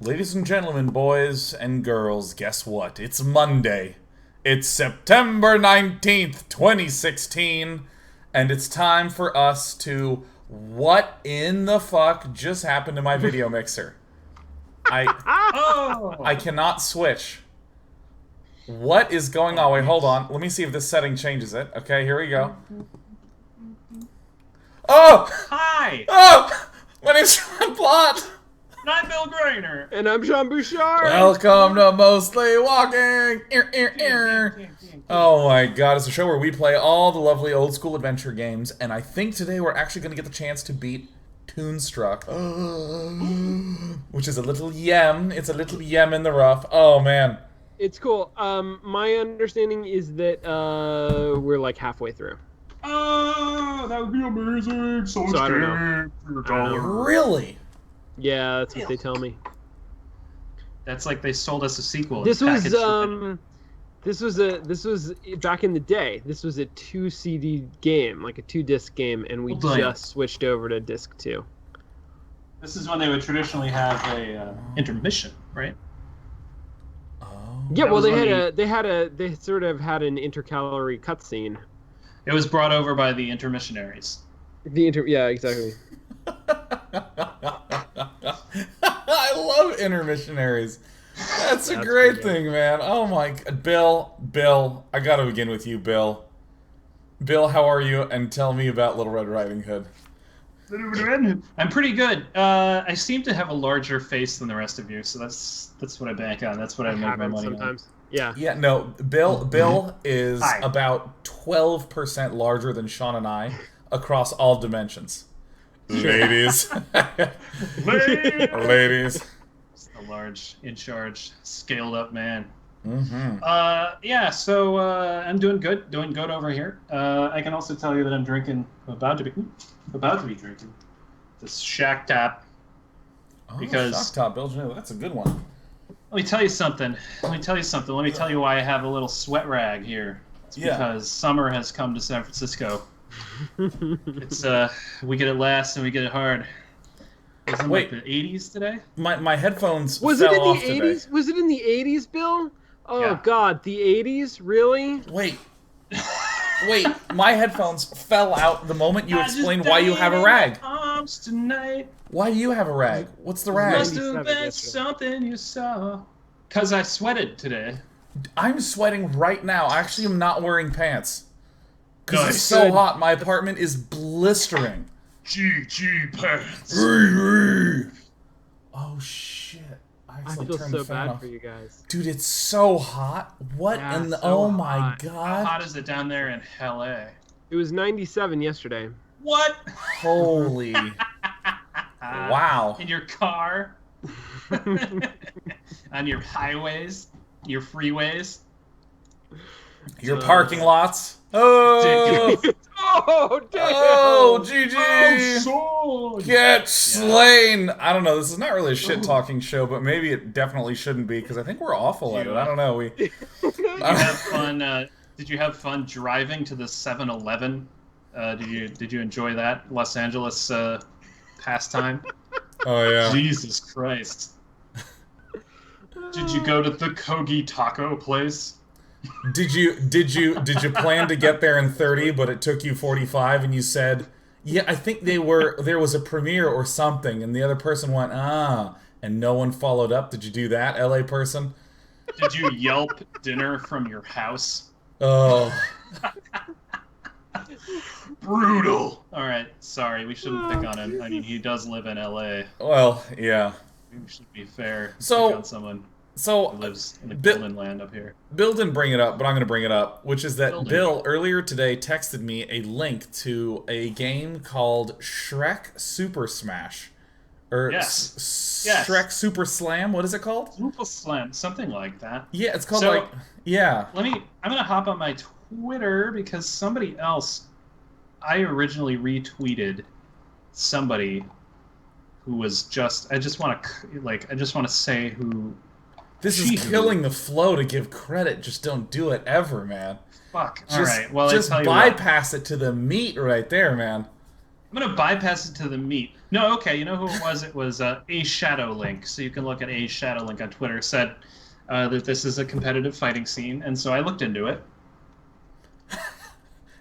Ladies and gentlemen, boys and girls, guess what? It's Monday. It's September 19th, 2016, and it's time for us to... What in the fuck just happened to my video mixer? I cannot switch. What is going on? Wait, hold on. Let me see if this setting changes it. Okay, here we go. Oh! Hi! Oh! My name's Sean Plott! And I'm Bill Grainer. And I'm Jean Bouchard. Welcome to Mostly Walking! Oh my god, it's a show where we play all the lovely old school adventure games, and I think today we're actually going to get the chance to beat Toonstruck. Which is a little yem. It's a little yem in the rough. Oh man. It's cool. My understanding is that we're like halfway through. Oh, that would be amazing. So much I don't know. for your dollar. Really? Yeah, that's what they tell me. That's like they sold us a sequel. This was back in the day. This was a 2 CD game, like a 2-disc game, and we just switched over to disc 2. This is when they would traditionally have a intermission, right? Yeah, well, they sort of had an intercalary cutscene. It was brought over by the intermissionaries. Yeah, exactly. I love intermissionaries. That's a great thing, man. Oh my god. Bill, I gotta begin with you, Bill. Bill, how are you? And tell me about Little Red Riding Hood. I'm pretty good. I seem to have a larger face than the rest of you, so that's what I bank on. That's what I make my money sometimes. on. Yeah. Yeah, no, Bill is about 12% larger than Sean and I across all dimensions. Ladies. Ladies. Just a large, in charge, scaled up man. Mm-hmm. Yeah, so I'm doing good over here. I can also tell you that I'm about to be drinking this Shack Tap. Because Shack Top, Bill, that's a good one. Let me tell you something. Let me tell you why I have a little sweat rag here. It's because summer has come to San Francisco. It's we get it last and we get it hard. Was it like the 80s today? My headphones fell off today. Was it in the 80s, Bill? Oh yeah. God, the 80s? Really? Wait, my headphones fell out the moment you explained why you have a rag. Why do you have a rag? What's the rag? Must have been something you saw. Because I sweated today. I'm sweating right now. I actually am not wearing pants. Because it's so hot. My apartment is blistering. GG pants. Oh shit. I feel so bad for you guys. Dude, it's so hot. What in the... Oh my god. How hot is it down there in LA? It was 97 yesterday. What? Holy... Wow. In your car? On your highways? Your freeways? Your parking lots? Oh! Oh, damn! Oh, GG! Get slain! I don't know, this is not really a shit-talking show, but maybe it definitely shouldn't be, because I think we're awful at it. I don't know, Did you have fun driving to the 7-Eleven? Did you enjoy that Los Angeles pastime? Oh yeah. Jesus Christ. Did you go to the Kogi taco place? Did you plan to get there in 30 but it took you 45 and you said, "Yeah, I think there was a premiere or something," and the other person went, "Ah," and no one followed up? Did you do that, LA person? Did you Yelp dinner from your house? Oh. Brutal. Alright, sorry, we shouldn't pick on him. I mean, he does live in LA. Well, yeah. We should be fair. So, pick on someone who lives in the golden land up here. Bill didn't bring it up, but I'm going to bring it up, which is that Bill earlier today texted me a link to a game called Shrek Super Smash. Or Shrek Super Slam, what is it called? Super Slam, something like that. Yeah, it's called I'm going to hop on my Twitter because somebody else... I originally retweeted somebody who was I just want to say who. This is killing the flow to give credit. Just don't do it ever, man. Fuck. All right. Well, just bypass it to the meat right there, man. I'm gonna bypass it to the meat. No, okay. You know who it was? It was A Shadow Link. So you can look at A Shadow Link on Twitter. Said that this is a competitive fighting scene, and so I looked into it.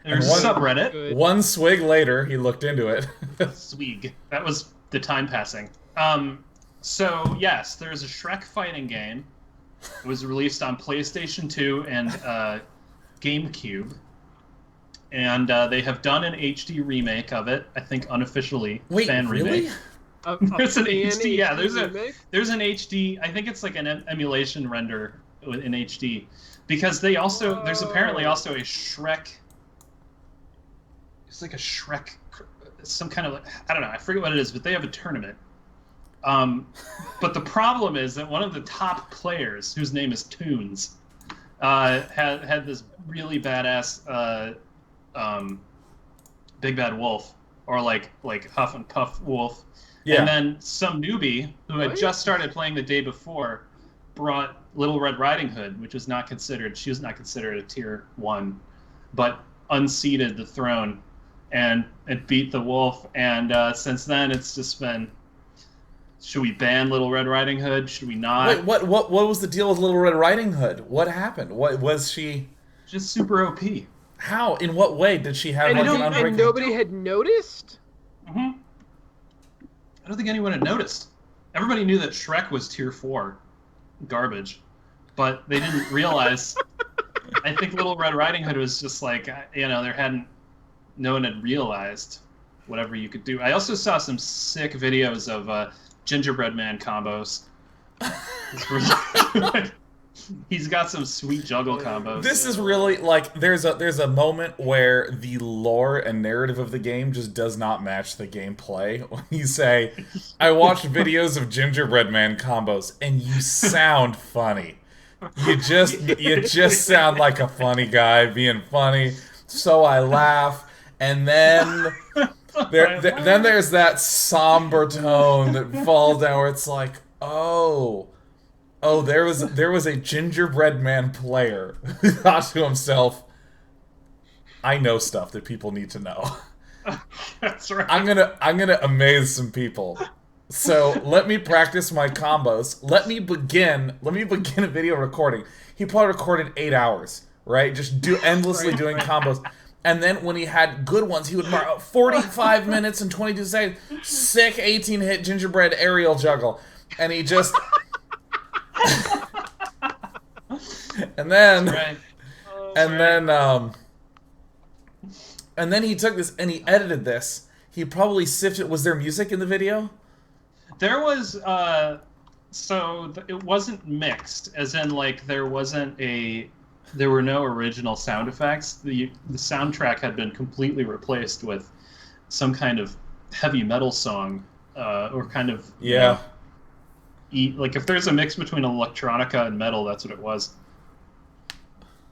There's a subreddit. One swig later, he looked into it. Swig. That was the time passing. So yes, there's a Shrek fighting game. It was released on PlayStation 2 and GameCube. And they have done an HD remake of it, I think unofficially. Wait, fan really? remake. There's an HD, yeah. There's an HD. I think it's like an emulation render in HD, because they also there's apparently also a Shrek. It's like a Shrek, some kind of, I don't know. I forget what it is, but they have a tournament. But the problem is that one of the top players, whose name is Toons, had this really badass. Big Bad Wolf, or like Huff and Puff Wolf, and then some newbie who had just started playing the day before brought Little Red Riding Hood, which was not considered. She was not considered a tier 1, but unseated the throne, and it beat the wolf. And since then, it's just been. Should we ban Little Red Riding Hood? Should we not? Wait, what was the deal with Little Red Riding Hood? What happened? What was she? Just super OP. How? In what way did she have and like an unbreakable... And nobody had noticed? I don't think anyone had noticed. Everybody knew that Shrek was tier 4 garbage, but they didn't realize... I think Little Red Riding Hood was just like, no one had realized whatever you could do. I also saw some sick videos of Gingerbread Man combos. He's got some sweet juggle combos. This is really like there's a moment where the lore and narrative of the game just does not match the gameplay. When you say, "I watched videos of Gingerbread Man combos," and you sound funny. You just sound like a funny guy being funny. So I laugh, and then then there's that somber tone that falls down where it's like, Oh, there was a Gingerbread Man player who thought to himself, "I know stuff that people need to know. That's right. I'm gonna amaze some people. So let me practice my combos. Let me begin a video recording." He probably recorded 8 hours, right? Just endlessly doing combos. And then when he had good ones, he would mark 45 minutes and 22 seconds. Sick 18-hit gingerbread aerial juggle, and he just. And then, and then he took this and he edited this. He probably sifted. Was there music in the video? There was. It wasn't mixed, as in like there were no original sound effects. The soundtrack had been completely replaced with some kind of heavy metal song, or kind of like if there's a mix between electronica and metal, that's what it was.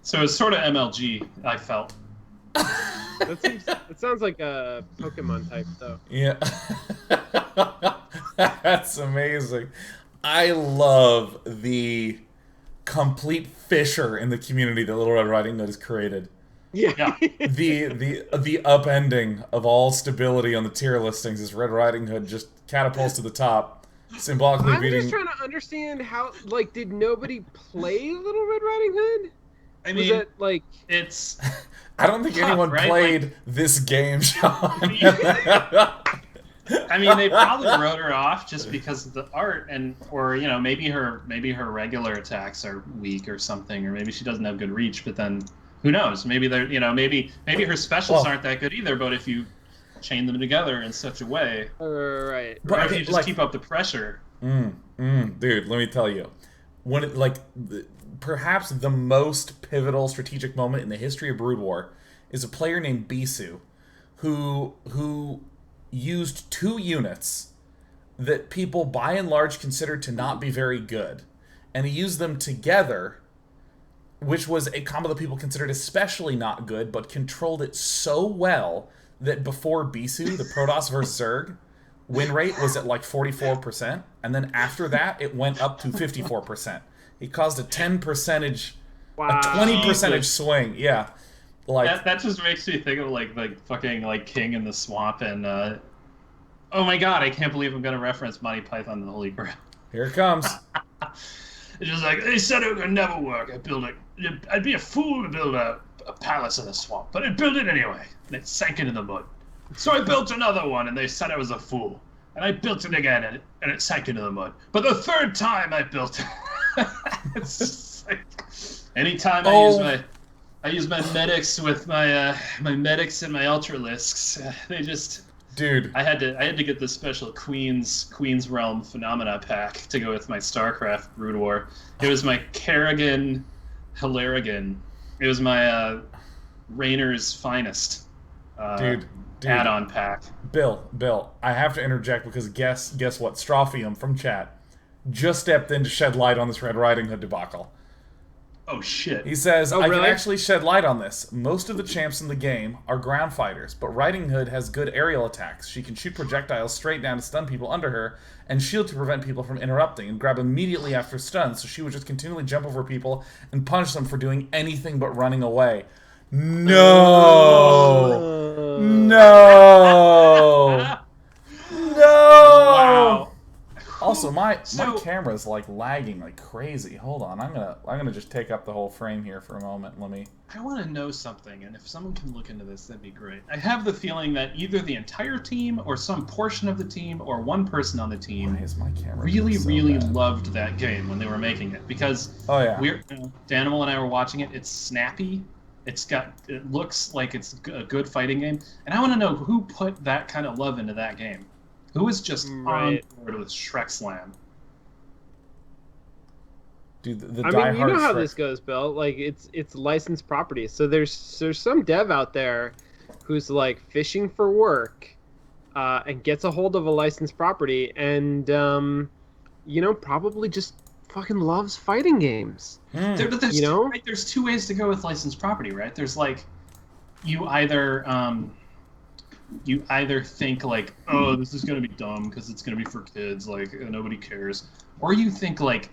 So it's sort of MLG, I felt. It sounds like a Pokemon type, though. Yeah. That's amazing. I love the complete fissure in the community that Little Red Riding Hood has created. Yeah. The upending of all stability on the tier listings is Red Riding Hood just catapults to the top, symbolically beating... I'm just trying to understand how, like, did nobody play Little Red Riding Hood? I mean, was that, like... it's... I don't think anyone played this game, Sean. I mean, they probably wrote her off just because of the art, or maybe her regular attacks are weak or something, or maybe she doesn't have good reach. But then, who knows? Maybe they're maybe her specials aren't that good either. But if you chain them together in such a way, right? Or if you just keep up the pressure. Dude, let me tell you, when perhaps the most pivotal strategic moment in the history of Brood War is a player named Bisu, who used 2 units that people by and large considered to not be very good, and he used them together, which was a combo that people considered especially not good, but controlled it so well that before Bisu, the Protoss versus Zerg win rate was at like 44%, and then after that it went up to 54%. He caused a 10 percentage, a 20 percentage swing, yeah. Like that just makes me think of like fucking like King in the Swamp and oh my god, I can't believe I'm gonna reference Monty Python and the Holy Grail. here it comes. It's just like they said it would never work. I'd be a fool to build a palace in the swamp, but I built it anyway, and it sank into the mud. So I built another one, and they said I was a fool. And I built it again, and it sank into the mud. But the third time I built it, it's just like anytime I use my medics with my my medics and my ultralisks, they just. Dude, I had to get the special Queen's Realm Phenomena pack to go with my StarCraft Brood War. It was my Kerrigan Hilarigan. It was my Rainer's Finest dude, add-on pack. Bill, I have to interject because guess what? Strophium from chat just stepped in to shed light on this Red Riding Hood debacle. Oh shit. He says, I really? can actually shed light on this. Most of the champs in the game are ground fighters, but Riding Hood has good aerial attacks. She can shoot projectiles straight down to stun people under her, and shield to prevent people from interrupting, and grab immediately after stun, so she would just continually jump over people and punish them for doing anything but running away. No! No! No! Wow. Also, my camera's like lagging like crazy. Hold on, I'm gonna just take up the whole frame here for a moment. Let me. I want to know something, and if someone can look into this, that'd be great. I have the feeling that either the entire team, or some portion of the team, or one person on the team Why is my camera really so bad? loved that game when they were making it, because Danimal and I were watching it. It's snappy. It looks like it's a good fighting game, and I want to know who put that kind of love into that game. Who was just on board with Shrek Slam? Dude, the I mean, you know how this goes, Bill. Like, it's licensed property. So there's some dev out there who's like fishing for work, and gets a hold of a licensed property, and probably just fucking loves fighting games. But there's two ways to go with licensed property, right? There's like, you either think like, oh, this is gonna be dumb because it's gonna be for kids, like nobody cares, or you think like,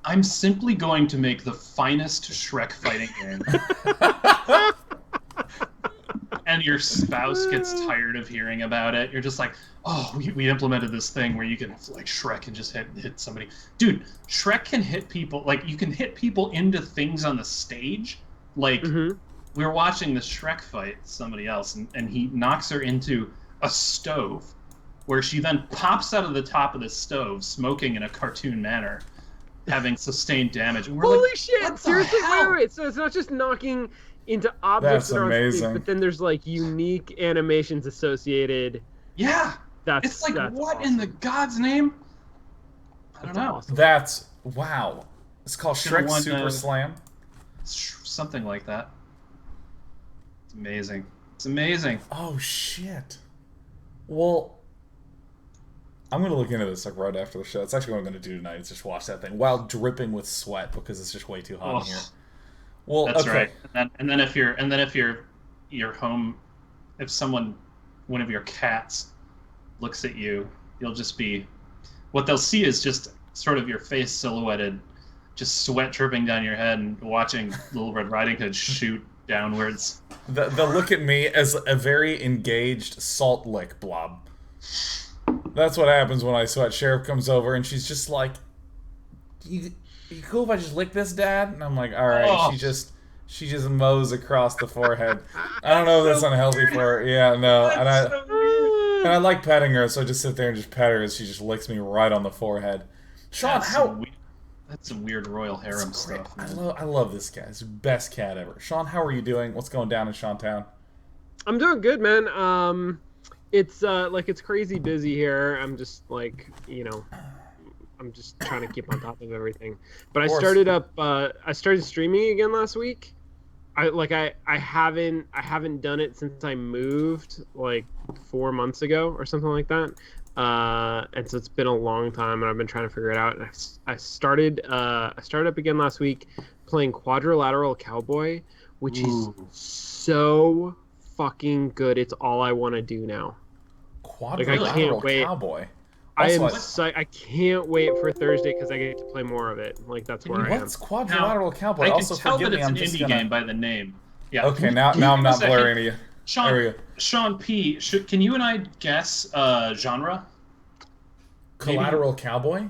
I'm simply going to make the finest Shrek fighting game, and your spouse gets tired of hearing about it. You're just like, oh, we implemented this thing where you can like Shrek and just hit somebody. Dude, Shrek can hit people, like you can hit people into things on the stage, like. We were watching the Shrek fight somebody else, and he knocks her into a stove, where she then pops out of the top of the stove, smoking in a cartoon manner, having sustained damage. And we're Holy like, shit! what the Seriously, hell? wait. So it's not just knocking into objects that are on amazing. stage, but then there's like unique animations associated. Yeah, it's like, what awesome. in the God's name? I don't know. Awesome. That's wow. It's called Shrek Super Slam. Something like that. Amazing. It's amazing. Oh shit. Well, I'm gonna look into this like right after the show. It's actually what I'm gonna do tonight. Is just watch that thing while dripping with sweat because it's just way too hot in here. Well, that's okay. right. And then if you're home, if one of your cats looks at you, you'll just be, what they'll see is just sort of your face silhouetted, just sweat dripping down your head, and watching Little Red Riding Hood shoot downwards. They'll look at me as a very engaged salt lick blob. That's what happens when I sweat. Sheriff comes over and she's just like, "You cool if I just lick this, Dad?" And I'm like, "All right." Oh. She just mows across the forehead. I don't know if that's unhealthy for her. Yeah, no. And I like petting her, so I just sit there and just pet her as she just licks me right on the forehead. Sean, that's some weird royal harem stuff. I love this guy. It's the best cat ever. Sean, how are you doing? What's going down in Seantown? I'm doing good, man. It's it's crazy busy here. I'm just like, I'm just trying to keep on top of everything. But I started streaming again last week. I haven't done it since I moved like 4 months ago or something like that. And so it's been a long time, and I've been trying to figure it out. And I started up again last week playing Quadrilateral Cowboy, which is so fucking good. It's all I want to do now. Quadrilateral Cowboy. I can't wait for Thursday because I get to play more of it. Like, that's where I am. What's Quadrilateral Cowboy? I can also, tell that forgive me, it's I'm an just indie game by the name. Yeah. Okay, now I'm not blurring you. Sean, there we go. Sean P, can you and I guess genre? Collateral Cowboy?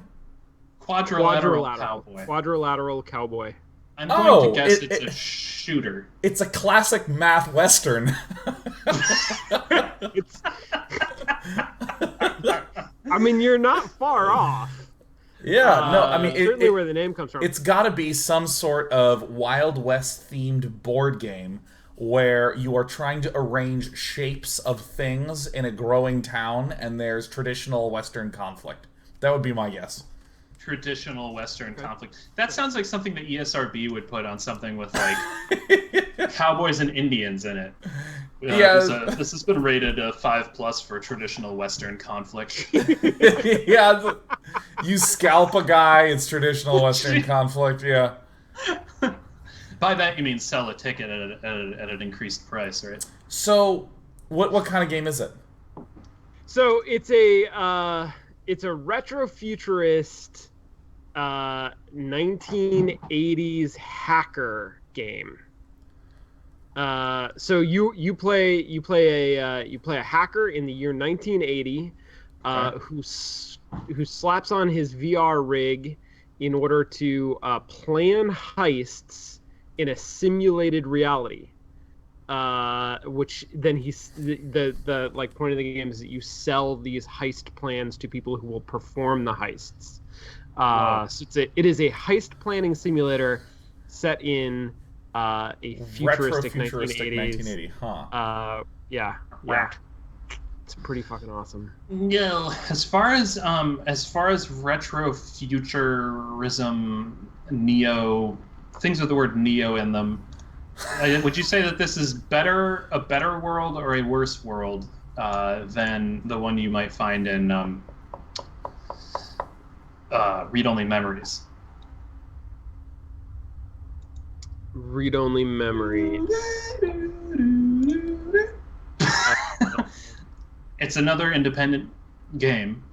Quadrilateral Cowboy. Quadrilateral Cowboy. I'm going to guess it's a shooter. It's a classic math western. It's. I mean, you're not far off. Yeah, no, I mean... certainly where the name comes from. It's got to be some sort of Wild West-themed board game where you are trying to arrange shapes of things in a growing town, and there's traditional Western conflict. That would be my guess. Traditional Western conflict. That sounds like something that ESRB would put on something with, like, cowboys and Indians in it. Yeah. This has been rated a 5+ for traditional Western conflict. Yeah, you scalp a guy, it's traditional Western conflict, yeah. By that you mean sell a ticket at an increased price, right? So, what kind of game is it? So it's a retrofuturist 1980s hacker game. So you play a hacker in the year 1980 who slaps on his VR rig in order to plan heists in a simulated reality. Which then the like point of the game is that you sell these heist plans to people who will perform the heists. So it is a heist planning simulator set in a futuristic 1980s. Huh? Yeah. It's pretty fucking awesome. No, as far as retrofuturism, neo, things with the word neo in them. Would you say that this is a better world or a worse world than the one you might find in Read-Only Memories? Read-Only Memories. It's another independent game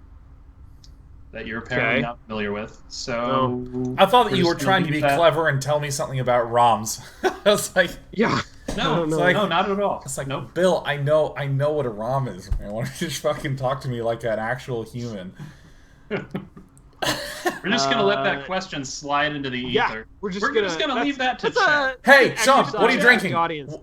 that you're apparently not familiar with. So I thought that you were trying to be clever and tell me something about ROMs. I was like, no, not at all. It's like, nope. Bill, I know what a ROM is, man. Why don't you just fucking talk to me like an actual human? We're just gonna let that question slide into the ether. Yeah, we're just gonna leave that to chat. Hey, Sean, what are you drinking? Audience.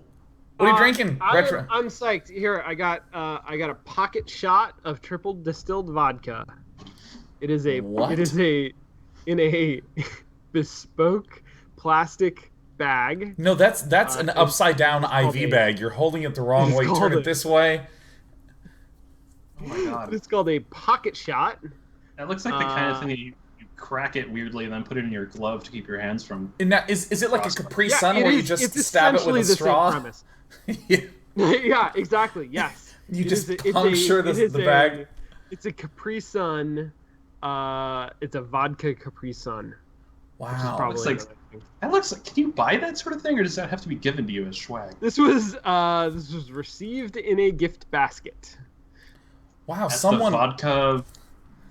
What are you drinking? I'm psyched. Here, I got a pocket shot of triple distilled vodka. It is in a bespoke plastic bag. No, that's an upside down IV bag. You're holding it the wrong way. Turn it this way. Oh my god. It's called a pocket shot. That looks like the kind of thing that you crack it weirdly and then put it in your glove to keep your hands from... And now, is it like a Capri Sun where you just stab it with a straw? Same premise. Yeah, exactly, yes. You just puncture the bag? It's a Capri Sun. It's a vodka Capri Sun. Wow. That looks like... Can you buy that sort of thing, or does that have to be given to you as swag? This was received in a gift basket. Wow, At the vodka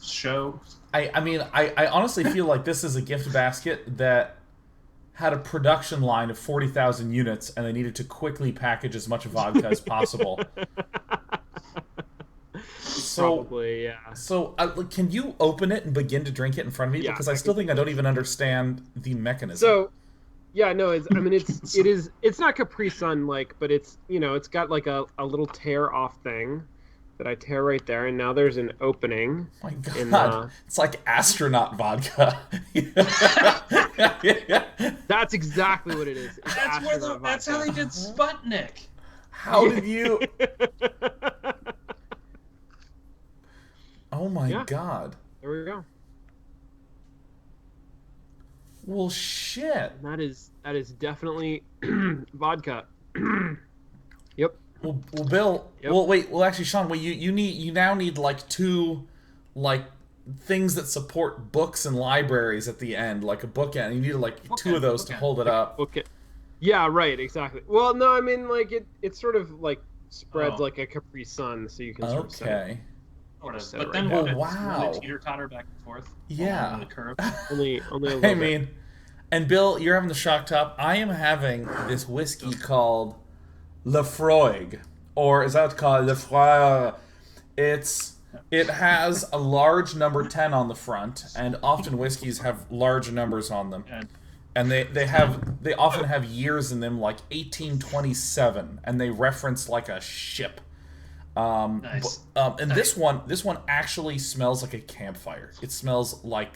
show. I mean, I honestly feel like this is a gift basket that had a production line of 40,000 units, and they needed to quickly package as much vodka as possible. Probably, yeah. So, can you open it and begin to drink it in front of me? Yeah, because I still think I don't even understand the mechanism. So, yeah, no, it's not Capri Sun like, but it's it's got like a little tear off thing that I tear right there, and now there's an opening. Oh my god, it's like astronaut vodka. That's exactly what it is. That's how they did Sputnik. How did you? Oh my god. There we go. Well, shit. That is definitely vodka. Yep. Well, Bill. Yep. Well, wait. Well, actually, Sean. Well, you now need like two, like things that support books and libraries at the end, like a bookend. You need like two of those to hold it up. Okay. Yeah. Right. Exactly. Well, no. I mean, like it sort of like spreads like a Capri Sun, so you can sort of set it. But then wow. Teeter-totter back and forth. Yeah. On the curve. only a little I bit. mean, And Bill, you're having the shock top. I am having this whiskey called Lefroig, or is that what it's called? Lefroig. It has a large number 10 on the front, and often whiskeys have large numbers on them. And they often have years in them, like 1827, and they reference like a ship. Nice. And this one actually smells like a campfire. It smells like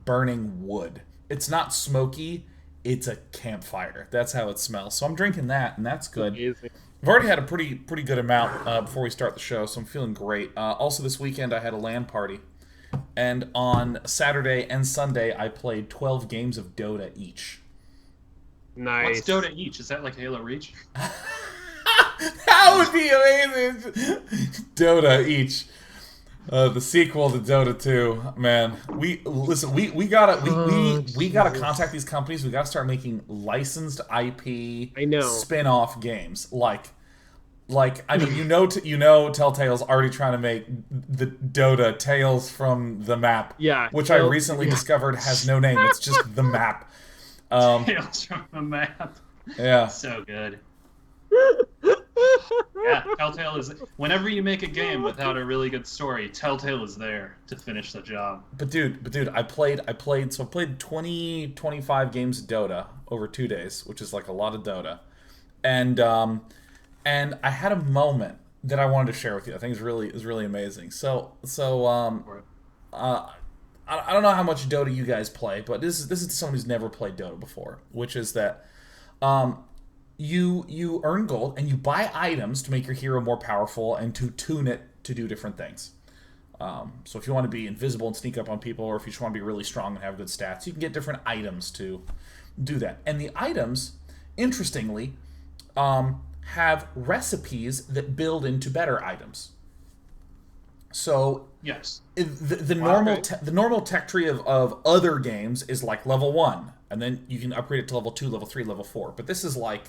burning wood. It's not smoky. It's a campfire. That's how it smells. So I'm drinking that, and that's good. Amazing. I've already had a pretty good amount before we start the show, so I'm feeling great. Also, this weekend I had a LAN party, and on Saturday and Sunday I played 12 games of Dota each. Nice. What's Dota each? Is that like Halo Reach? That would be amazing. Dota each. The sequel to Dota 2, man. We gotta contact these companies. We gotta start making licensed IP spin-off games. Like I mean, you know, Telltale's already trying to make the Dota Tales from the Map. Yeah. Which I recently discovered has no name. It's just the map. Tales from the Map. Yeah. So good. Yeah, Telltale is. Whenever you make a game without a really good story, Telltale is there to finish the job. But dude, I played 20, 25 games of Dota over 2 days, which is like a lot of Dota, and I had a moment that I wanted to share with you. I think is really amazing. So I don't know how much Dota you guys play, but this is someone who's never played Dota before, which is that you earn gold and you buy items to make your hero more powerful and to tune it to do different things. So if you want to be invisible and sneak up on people, or if you just want to be really strong and have good stats, you can get different items to do that. And the items, interestingly, have recipes that build into better items. So yes, the normal tech tree of other games is like level 1, and then you can upgrade it to level 2, level 3, level 4. But this is like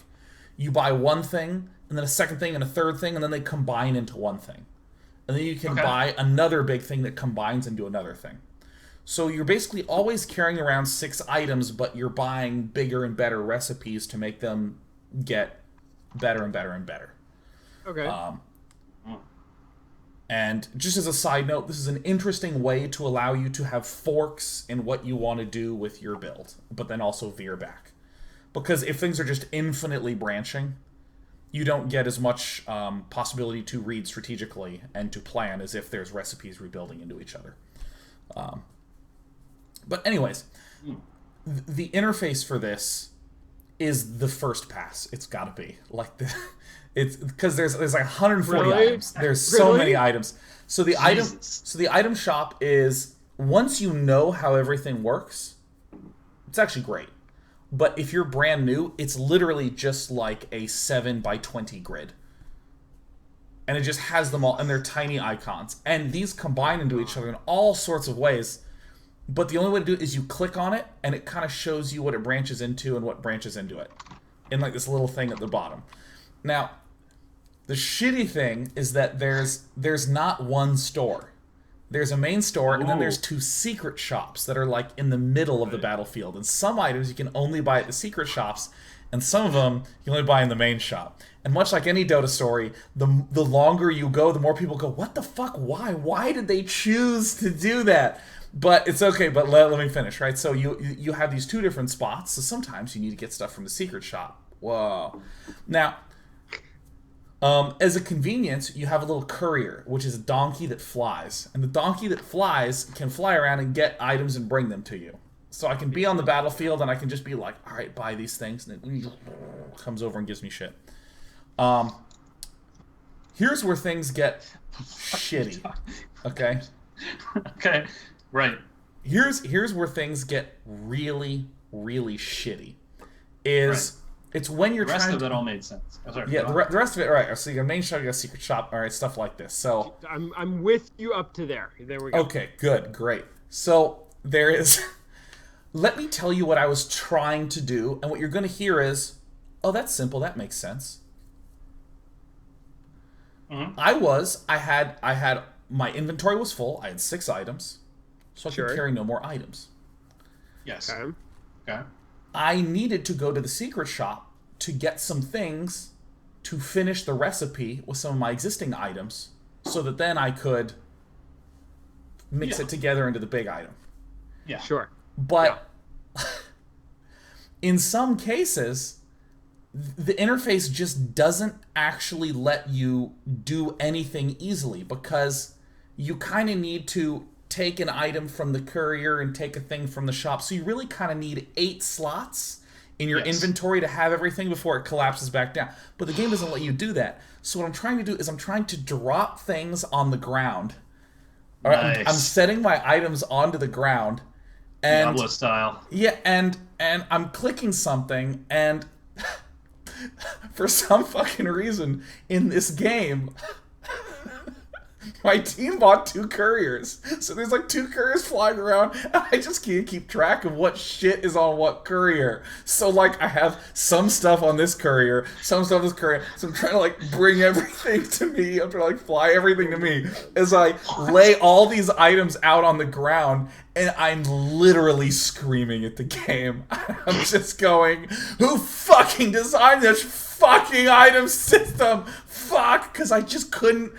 you buy one thing, and then a second thing, and a third thing, and then they combine into one thing. And then you can buy another big thing that combines into another thing. So you're basically always carrying around 6 items, but you're buying bigger and better recipes to make them get better and better and better. Okay. And just as a side note, this is an interesting way to allow you to have forks in what you want to do with your build, but then also veer back. Because if things are just infinitely branching, you don't get as much possibility to read strategically and to plan as if there's recipes rebuilding into each other. But anyways, the interface for this is the first pass. It's got to be like the. It's because there's like 140 items. There's so many items. So the item shop is, once you know how everything works, it's actually great. But if you're brand new, it's literally just like a 7x20 grid. And it just has them all, and they're tiny icons. And these combine into each other in all sorts of ways. But the only way to do it is you click on it, and it kind of shows you what it branches into and what branches into it. In like this little thing at the bottom. Now, the shitty thing is that there's not one store. There's a main store, and then there's 2 secret shops that are like in the middle of the battlefield. And some items you can only buy at the secret shops, and some of them you can only buy in the main shop. And much like any Dota story, the longer you go, the more people go, what the fuck, why? Why did they choose to do that? But it's okay, but let me finish, right? So you have these 2 different spots, so sometimes you need to get stuff from the secret shop. Whoa. Now, as a convenience, you have a little courier, which is a donkey that flies. And the donkey that flies can fly around and get items and bring them to you. So I can be on the battlefield and I can just be like, all right, buy these things. And it comes over and gives me shit. Here's where things get shitty. Okay? Okay, right. Here's where things get really, really shitty. It's when you're trying to... The rest of it all made sense. Oh, sorry, yeah, the rest of it, right. So you got a main shop, you got a secret shop, all right, stuff like this. So I'm with you up to there. There we go. Okay, good, great. So there is... Let me tell you what I was trying to do, and what you're going to hear is, oh, that's simple, that makes sense. Mm-hmm. I had... My inventory was full, I had 6 items, so I could carry no more items. Yes. Okay. Okay. I needed to go to the secret shop to get some things to finish the recipe with some of my existing items so that then I could mix it together into the big item. Yeah. Sure. But in some cases, the interface just doesn't actually let you do anything easily because you kind of need to take an item from the courier and take a thing from the shop. So you really kind of need 8 slots in your inventory to have everything before it collapses back down. But the game doesn't let you do that. So what I'm trying to do is I'm trying to drop things on the ground. Nice. I'm setting my items onto the ground. And Diablo style. Yeah, and I'm clicking something, and for some fucking reason in this game, my team bought 2 couriers. So there's like 2 couriers flying around, and I just can't keep track of what shit is on what courier. So like I have some stuff on this courier, some stuff on this courier. So I'm trying to like bring everything to me. I'm trying to like fly everything to me as I lay all these items out on the ground, and I'm literally screaming at the game. I'm just going, who fucking designed this fucking item system? Fuck, because I just couldn't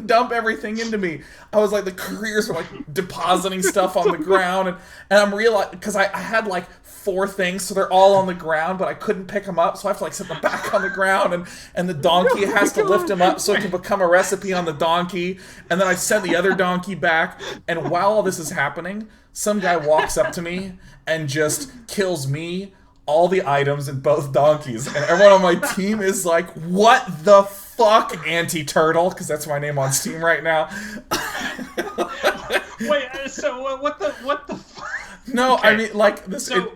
dump everything into me. I was like, the couriers were like depositing stuff on the ground, and I'm realizing, because I had like 4 things, so they're all on the ground, but I couldn't pick them up, so I have to like set them back on the ground, and the donkey has to lift them up so it can become a recipe on the donkey, and then I send the other donkey back, and while all this is happening, some guy walks up to me and just kills me, all the items, and both donkeys, and everyone on my team is like, what the fuck, Anti-Turtle, because that's my name on Steam right now. Wait, so what the fuck? No, okay. I mean, like, this... So,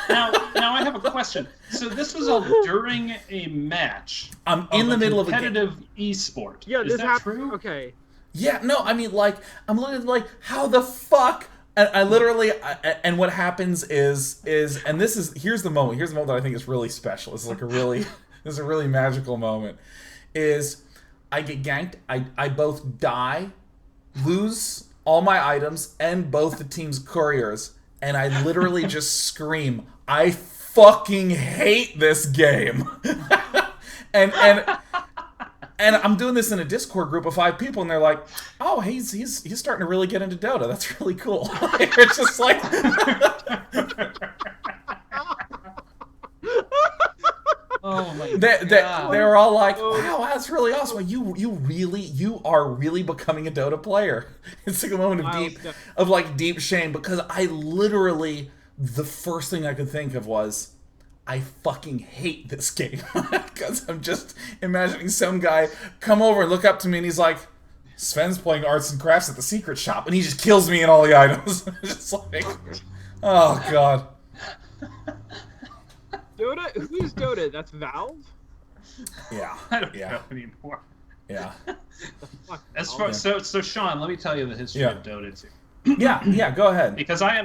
now I have a question. So this was all during a match. I'm in the middle of a competitive esport. Yeah, is that true? Okay. Yeah, no, I mean, like, I'm looking like, how the fuck... And I literally, and what happens is, and here's the moment that I think is really special. This is like this is a really magical moment. Is I get ganked, I both die, lose all my items, and both the team's couriers, and I literally just scream, I fucking hate this game. And I'm doing this in a Discord group of 5 people, and they're like, "Oh, he's starting to really get into Dota. That's really cool." It's just like, oh my god! They were all like, "Wow, that's really awesome. You are really becoming a Dota player." It's like a moment of deep shame, because I literally, the first thing I could think of was, I fucking hate this game. Because I'm just imagining some guy come over and look up to me and he's like, Sven's playing arts and crafts at the secret shop, and he just kills me and all the items. Just like, oh god. Dota? Who's Dota? That's Valve? Yeah. I don't know anymore. Yeah. So Sean, let me tell you the history of Dota 2. Yeah, go ahead. Because I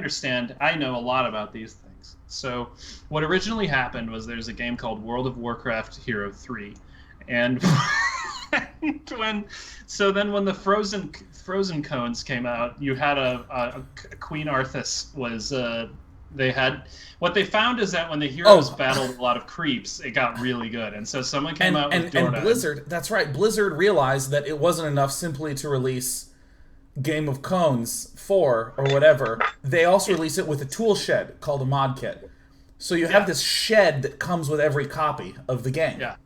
know a lot about these things. So what originally happened was there's a game called World of Warcraft Hero 3, and when the frozen cones came out, you had a Queen Arthas was what they found is that when the heroes battled a lot of creeps, it got really good, and so someone came out with Dota. And Blizzard, that's right, Blizzard realized that it wasn't enough simply to release Game of Cones 4 or whatever. They also release it with a tool shed called a mod kit. So you have this shed that comes with every copy of the game. Yeah.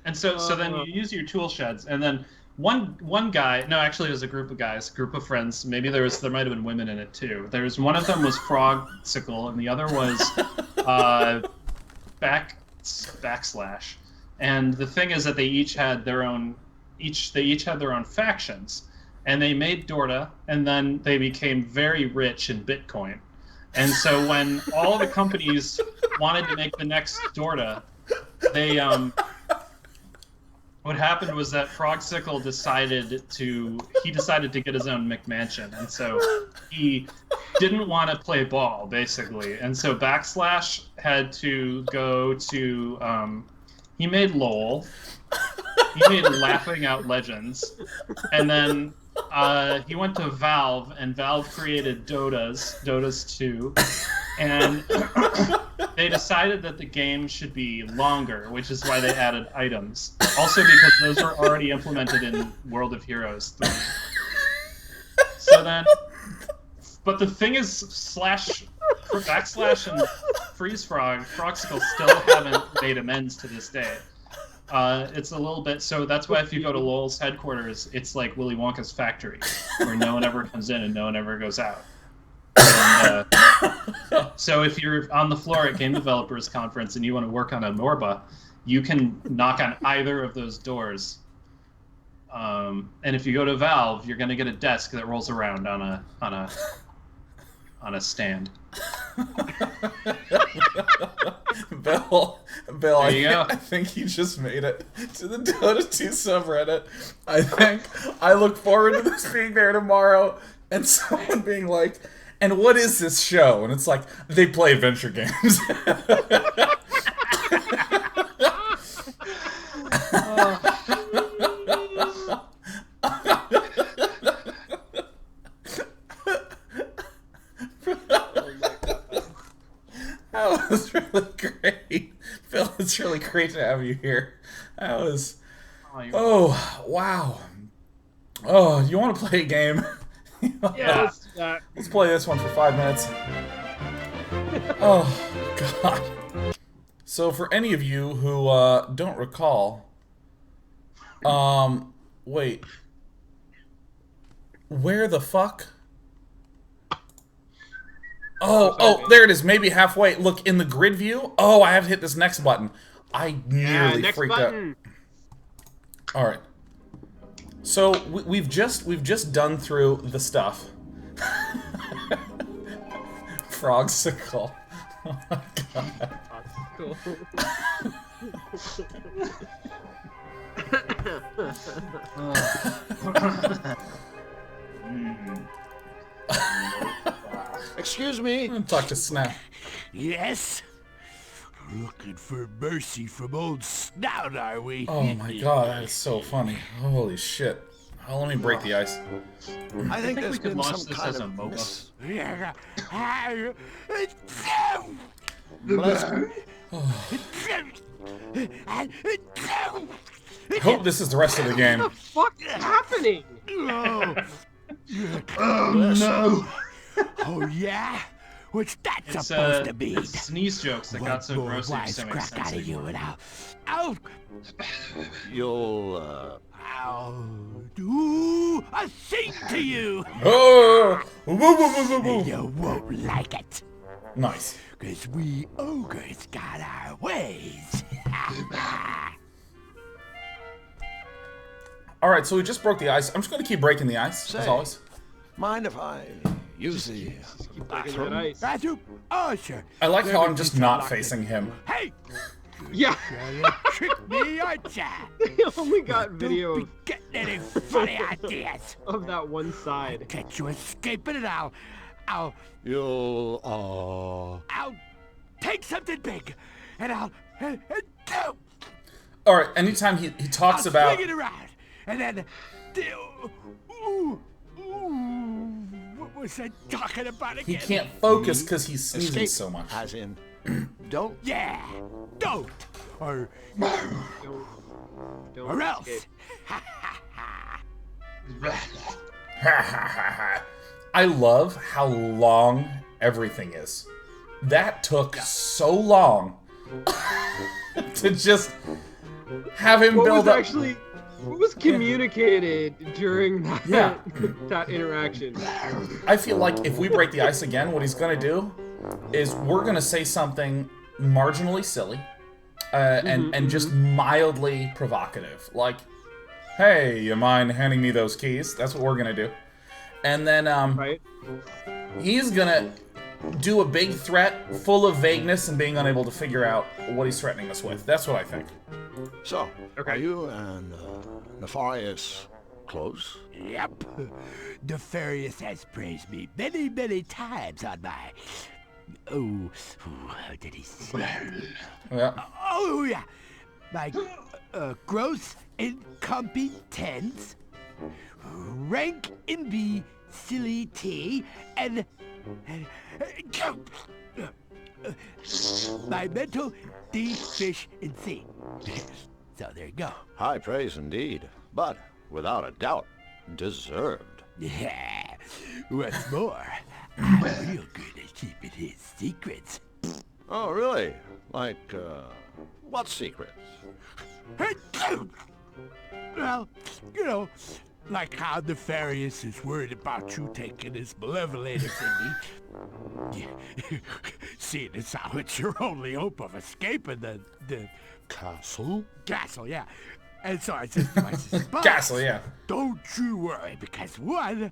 And so then you use your tool sheds, and then one guy, no, actually it was a group of friends. Maybe there might have been women in it too. There's one of them was Frogsicle, and the other was Backslash. And the thing is that they each had their own factions. And they made Dota, and then they became very rich in Bitcoin. And so when all the companies wanted to make the next Dota, what happened was that Frogsicle decided to get his own McMansion, and so he didn't want to play ball, basically. And so Backslash had to go to he made LOL, he made Laughing Out Legends, and then He went to Valve, and Valve created Dota's 2, and they decided that the game should be longer, which is why they added items. Also because those were already implemented in World of Heroes 3. So then, but the thing is, backslash and freeze Froxical still haven't made amends to this day. It's a little bit, so that's why if you go to Lowell's headquarters, it's like Willy Wonka's factory, where no one ever comes in and no one ever goes out. And, so if you're on the floor at Game Developers Conference and you want to work on a Norba, you can knock on either of those doors. And if you go to Valve, you're going to get a desk that rolls around on a stand. Bill, I think you just made it to the Dota 2 subreddit. I look forward to this being there tomorrow and someone being like, and what is this show? And it's like, they play adventure games. That was really great. Phil, it's really great to have you here. That was... Oh, wow. Oh, you want to play a game? Yeah, let's do that. Let's play this one for 5 minutes. Oh, God. So for any of you who don't recall... wait. Where the fuck... Oh, there it is. Maybe halfway. Look, in the grid view. Oh, I have to hit this next button. I nearly freaked out. All right. So we've just done through the stuff. Frogsicle. Oh my God. Excuse me? Talk to Snap. Yes? Looking for mercy from old Snout, are we? Oh my God, that is so funny. Holy shit. Oh, let me break the ice. I think we there's could been launch some this kind as a of MOBA. I hope this is the rest of the game. What the fuck is happening? Oh no! Oh yeah? What's that It's supposed to be? it's sneeze jokes that got so gross that you don't make sense out of you anymore. and I'll you'll do a thing to you. Oh! Woo, woo, woo, woo, woo. You won't like it. Nice. 'Cause we ogres got our ways. All right, so we just broke the ice. I'm just going to keep breaking the ice, as Say. always. Mind if I use the bathroom? Ice. Bathroom? Oh, sure. I like how I'm just not facing him. Hey! Yeah. Trying to trick me, aren't ya? They only got video Don't be getting any funny ideas. of that one side. Catch you escaping and I'll take something big and I'll All right, anytime he talks about... swing it around and then what was I talking about He again? can't focus because he's sneezing Escape, so much. as in don't. Yeah, don't or Don't else. escape. I love how long everything is. That took so long to just have him build up. What was communicated during that, Yeah. that interaction? I feel like if we break the ice again, what he's gonna do is we're gonna say something marginally silly and just mildly provocative, like, "Hey, you mind handing me those keys?" That's what we're gonna do, and then Right? he's gonna do a big threat full of vagueness and being unable to figure out what he's threatening us with. That's what I think. So, Okay. are you and Nefarious close? Yep. Nefarious has praised me many, many times on my... how did he say? Yeah. Oh, yeah. My gross incompetence. rank in the silly tea, and my mental deficiency. So there you go. High praise indeed, but without a doubt, deserved. Yeah. What's more, I'm real good at keeping his secrets. Oh, really? Like, what secrets? Well, you know, like how Nefarious is worried about you taking his malevolator thingy. Seeing as how it's your only hope of escaping the Castle? castle, yeah. And so I said to myself, "But Castle, yeah. don't you worry, because one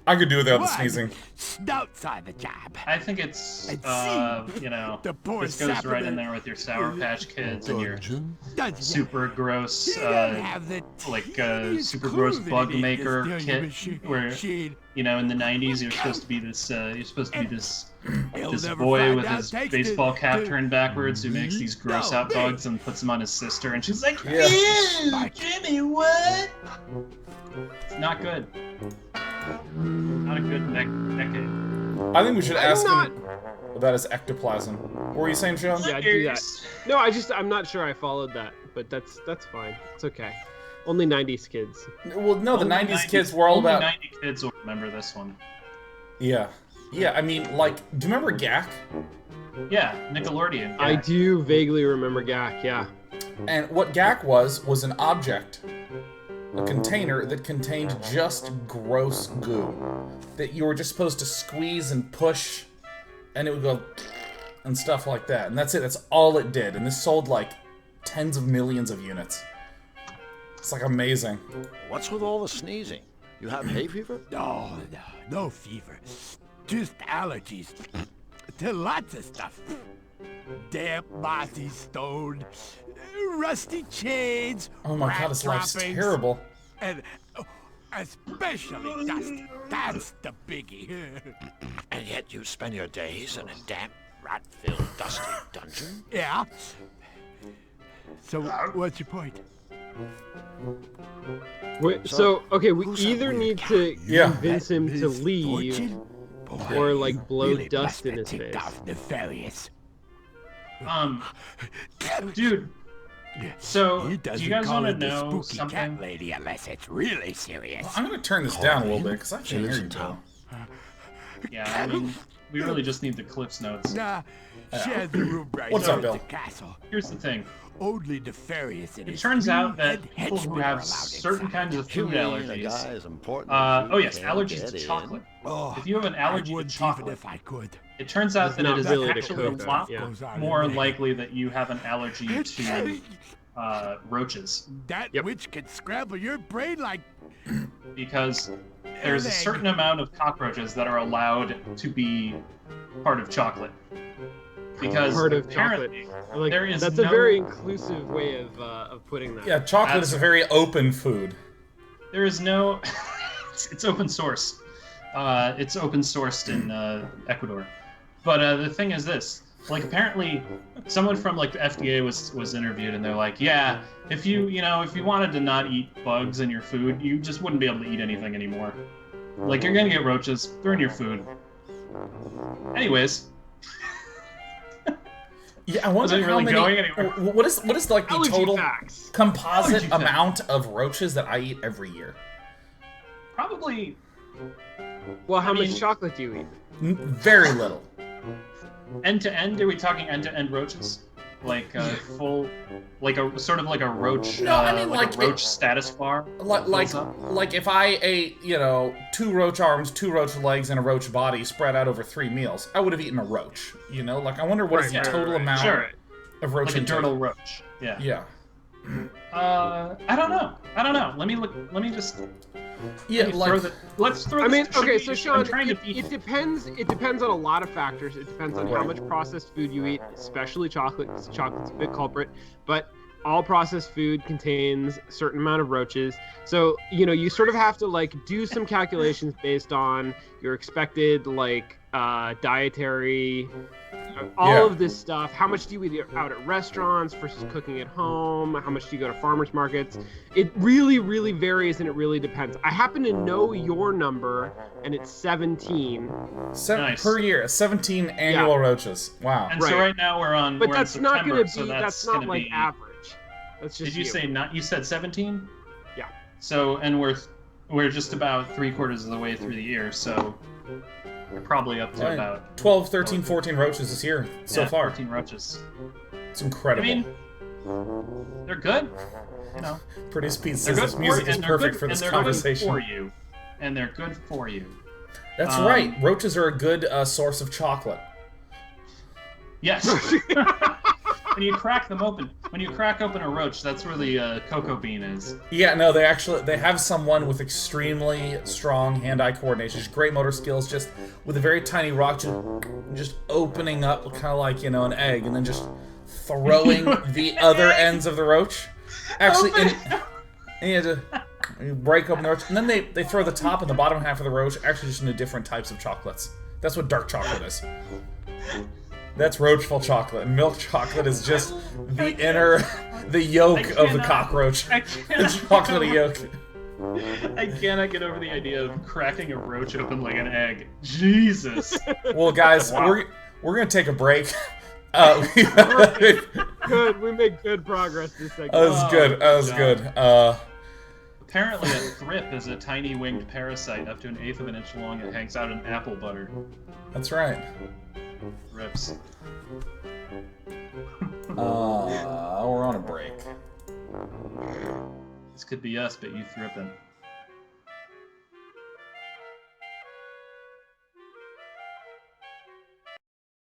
I could do without the sneezing. snouts on the job. I think it's, And you know, the poor this goes sap of right the in there with your Sour Patch Kids and your Dungeon? super gross, You don't have the super gross bug maker kit, where, machine. you know, in the 90s you're supposed to be this, He'll this never boy find with out his thanks baseball to cap the- turned backwards who makes these gross No, out me. bugs and puts them on his sister, and she's like, Yeah. "Ew, Jimmy, what?" It's not good. Not a good decade. I think we should ask not- him about his ectoplasm. What were you saying, Sean? Yeah, do that. No, I'm not sure I followed that, but that's fine. It's okay. Only 90s kids. Well, no, the Only 90s kids were all only about... 90 kids will remember this one. Yeah. Yeah, I mean, like, do you remember Gak? Yeah, Nickelodeon. I Yeah. do vaguely remember Gak, yeah. And what Gak was an object. A container that contained just gross goo. That you were just supposed to squeeze and push, and it would go... and stuff like that. And that's it, that's all it did. And this sold, like, tens of millions of units. It's, like, amazing. What's with all the sneezing? You have hay fever? No fever. Just allergies to lots of stuff. Damp, mossy stone, rusty chains. Oh my rat god, his life's droppings, terrible. And especially dust. That's the biggie. And yet you spend your days in a damp, rat-filled, dusty dungeon? Yeah. So what's your point? Wait, so, okay, we Who's that either weird need guy? to Yeah. convince him to His leave, fortune? Boy, or, like, you blow really dust in must his have ticked face. off Nefarious. Dude, so, He do doesn't you guys call want to it the know spooky something? cat lady unless it's really serious. I'm gonna turn this down a little bit, because I can't hear you, Joe. Yeah, I mean, we really just need the Cliff's Notes. Nah, she has the room right What's here up, at Bill? the castle. Here's the thing. Only Nefarious and It his turns out three-head that people who henchmen are have allowed certain inside. kinds of You food mean a allergies. guy as important Oh as yes, you can't allergies get to in? chocolate. Oh, If you have an allergy I to wouldn't chocolate, even if I could. it turns out It's that not it is really the actually a code, lot yeah. Goes on more in there. likely that you have an allergy to roaches, That Yep. which can scramble your brain like because there's a certain amount of cockroaches that are allowed to be part of chocolate. Because Part of chocolate. apparently Like, there is that's no, a very inclusive way of putting that. Yeah, chocolate That's is a very open food. there is no it's open source. It's open sourced in Ecuador. But the thing is this, like apparently someone from like the FDA was interviewed and they're like, yeah, if you wanted to not eat bugs in your food, you just wouldn't be able to eat anything anymore. Like you're gonna get roaches, they're in your food. Anyways, Yeah, I wonder Wasn't how really many. going anywhere. What is like the Allergy total facts. composite Allergy facts. amount of roaches that I eat every year? probably Well, how I mean- much chocolate do you eat? Very little. end to end. Are we talking end to end roaches? Like full, like a sort of like a roach, No, I mean, like like a roach status bar. Like if I ate, 2 roach arms, 2 roach legs, and a roach body spread out over 3 meals, I would have eaten a roach. Like I wonder what is the Right, total right. amount Sure, of roach like a intake. turtle roach. Yeah. Yeah. I don't know. Let me just. Yeah, Let's throw. I mean, this- okay, should so we- Sean, I'm trying to it be. depends. It depends on a lot of factors. It depends on how much processed food you eat, especially chocolate, because chocolate's a big culprit. But all processed food contains a certain amount of roaches. So you sort of have to like do some calculations based on your expected like dietary. all of this stuff. How much do you eat out at restaurants versus cooking at home? How much do you go to farmers markets? It really, really varies, and it really depends. I happen to know your number, and it's 17. Nice. Per year, 17 annual roaches. Wow. And so right now we're on. But we're that's in not September, going to so be. That's gonna not like be, average. That's just. Did you say not? You said 17. Yeah. So and we're just about 3/4 of the way through the year, so we're probably up to about 12, 13, 14 roaches this year so far. 14 roaches. It's incredible. I mean, they're good. You know, Produce Pete they're says good this music is perfect for and this they're conversation. Good for you, and they're good for you. That's right. Roaches are a good source of chocolate. Yes. When you crack them open, when you crack open a roach, that's where the cocoa bean is. Yeah, no, they have someone with extremely strong hand-eye coordination, just great motor skills, just with a very tiny rock, just opening up kind of like, you know, an egg, and then just throwing the other ends of the roach. Actually, and you have to break open the roach, and then they throw the top and the bottom half of the roach actually just into different types of chocolates. That's what dark chocolate is. That's roachful chocolate. And milk chocolate is just the the yolk of the cockroach. The chocolatey yolk. I cannot get over the idea of cracking a roach open like an egg. Jesus. Well, guys, we're gonna take a break. Good. We made good progress this segment. That was good. That was good. Apparently, a thrip is a tiny winged parasite up to 1/8 of an inch long that hangs out in apple butter. That's right. Rips. We're on a break. This could be us, but you thripping.